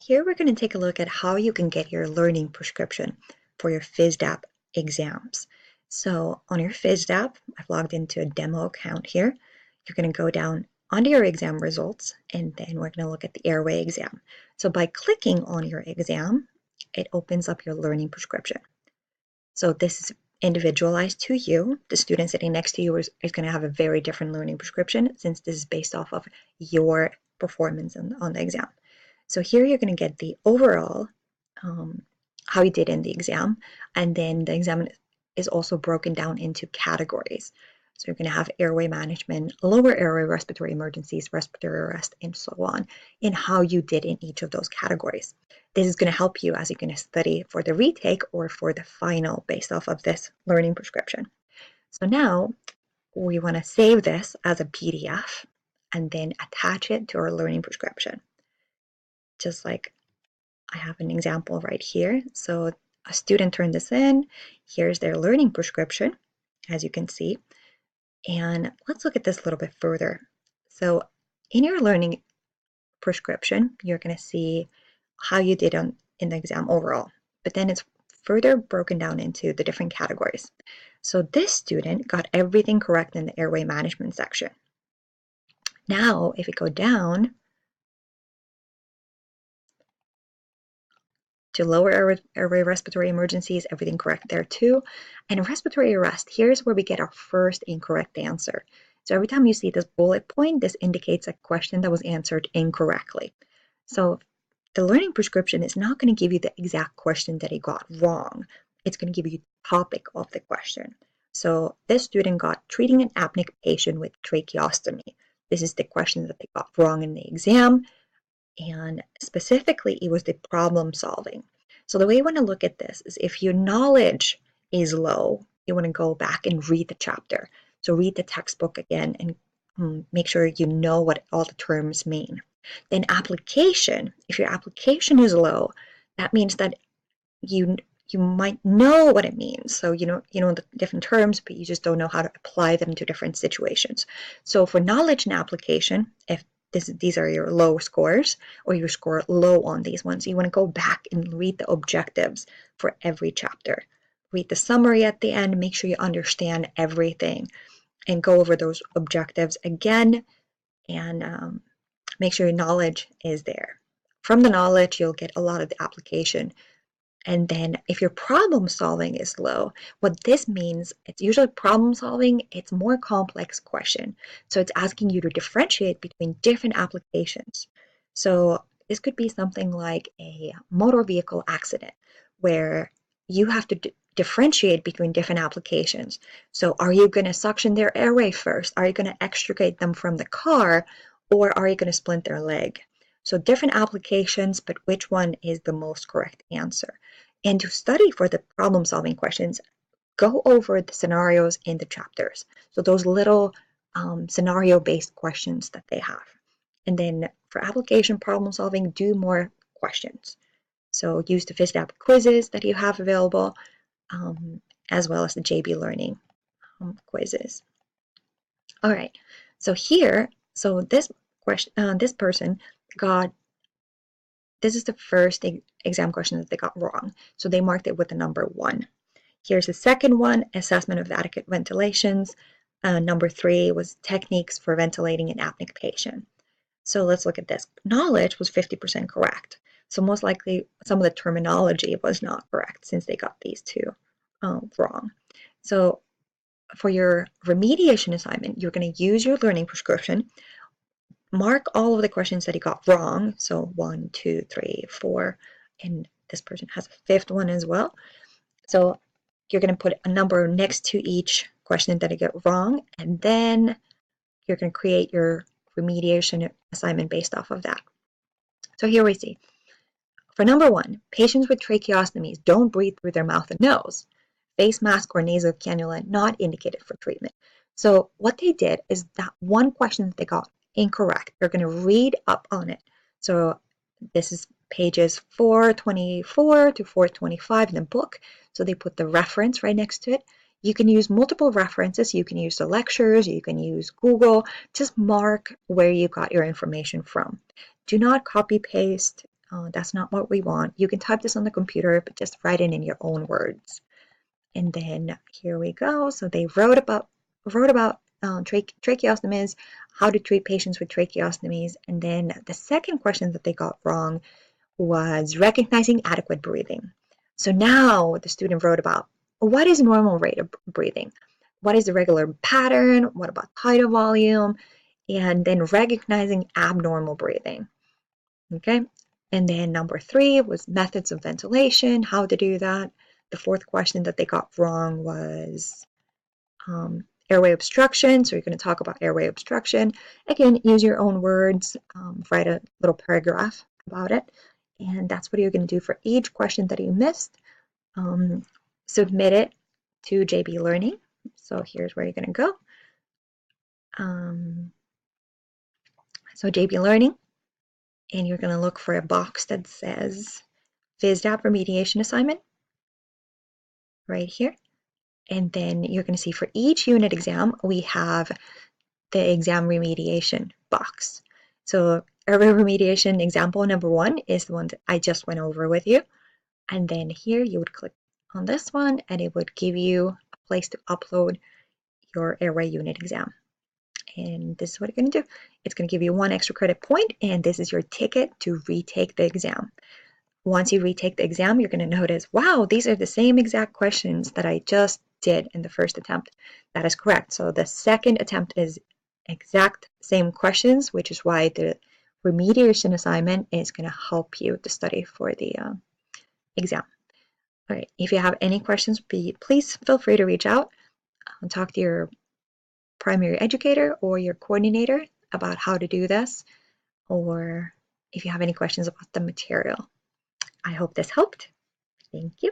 Here we're going to take a look at how you can get your learning prescription for your FISDAP exams. So on your FISDAP, I've logged into a demo account here. You're going to go down onto your exam results, and then we're going to look at the airway exam. So by clicking on your exam, it opens up your learning prescription. So this is individualized to you. The student sitting next to you is going to have a very different learning prescription since this is based off of your performance on the exam. So here you're going to get the overall, how you did in the exam, and then the exam is also broken down into categories. So you're going to have airway management, lower airway respiratory emergencies, respiratory arrest, and so on, in how you did in each of those categories. This is going to help you as you're going to study for the retake or for the final based off of this learning prescription. So now we want to save this as a PDF and then attach it to our learning prescription. Just like I have an example right here. So a student turned this in. Here's their learning prescription, as you can see. And let's look at this a little bit further. So in your learning prescription, you're going to see how you did in the exam overall. But then it's further broken down into the different categories. So this student got everything correct in the airway management section. Now, if we go down to lower airway respiratory emergencies, everything correct there too. And respiratory arrest, here's where we get our first incorrect answer. So every time you see this bullet point, this indicates a question that was answered incorrectly. So the learning prescription is not going to give you the exact question that he got wrong. It's going to give you the topic of the question. So this student got treating an apneic patient with tracheostomy. This is the question that they got wrong in the exam. And specifically, it was the problem solving. So the way you want to look at this is if your knowledge is low, you want to go back and read the chapter. So read the textbook again and make sure you know what all the terms mean. Then application, if your application is low, that means that you might know what it means. So you know the different terms, but you just don't know how to apply them to different situations. So for knowledge and application, if these are your low scores, or you score low on these ones, you want to go back and read the objectives for every chapter. Read the summary at the end, make sure you understand everything, and go over those objectives again, and make sure your knowledge is there. From the knowledge, you'll get a lot of the application. And then if your problem solving is low, what this means, it's usually problem solving, it's more complex question. So it's asking you to differentiate between different applications. So this could be something like a motor vehicle accident where you have to differentiate between different applications. So are you going to suction their airway first? Are you going to extricate them from the car? Or are you going to splint their leg? So different applications, but which one is the most correct answer? And to study for the problem-solving questions, go over the scenarios in the chapters. So those little scenario-based questions that they have. And then for application problem-solving, do more questions. So use the FISDAP quizzes that you have available, as well as the JB Learning quizzes. All right, so here, so this person got, this is the first exam question that they got wrong. So they marked it with the number 1. Here's the second one, assessment of adequate ventilations. Number 3 was techniques for ventilating an apneic patient. So let's look at this. Knowledge was 50% correct. So most likely some of the terminology was not correct since they got these two wrong. So for your remediation assignment, you're going to use your learning prescription, mark all of the questions that he got wrong. So 1, 2, 3, 4, and this person has a 5th one as well. So you're going to put a number next to each question that he got wrong, and then you're going to create your remediation assignment based off of that. So here we see. For number 1, patients with tracheostomies don't breathe through their mouth and nose. Face mask or nasal cannula not indicated for treatment. So what they did is that one question that they got incorrect, they're going to read up on it. So this is pages 424 to 425 in the book. So they put the reference right next to it. You can use multiple references. You can use the lectures. You can use Google. Just mark where you got your information from. Do not copy paste That's not what we want. You can type this on the computer, but just write it in your own words. And then here we go. So they wrote about tracheostomies, how to treat patients with tracheostomies. And then the second question that they got wrong was recognizing adequate breathing. So now the student wrote about what is normal rate of breathing? What is the regular pattern? What about tidal volume? And then recognizing abnormal breathing. Okay. And then number 3 was methods of ventilation, how to do that. The fourth question that they got wrong was airway obstruction. So you're going to talk about airway obstruction. Again, use your own words, write a little paragraph about it. And that's what you're going to do for each question that you missed. Submit it to JB Learning. So here's where you're going to go. So JB Learning, and you're going to look for a box that says FISDAP Remediation Assignment right here. And then you're going to see for each unit exam, we have the exam remediation box. So airway remediation example number 1 is the one that I just went over with you. And then here you would click on this one and it would give you a place to upload your airway unit exam. And this is what it's going to do. It's going to give you 1 extra credit point, and this is your ticket to retake the exam. Once you retake the exam, you're going to notice, wow, these are the same exact questions that I just did in the first attempt. That is correct. So the second attempt is exact same questions, which is why the remediation assignment is going to help you to study for the exam. All right, if you have any questions, please feel free to reach out and talk to your primary educator or your coordinator about how to do this, or if you have any questions about the material. I hope this helped. Thank you.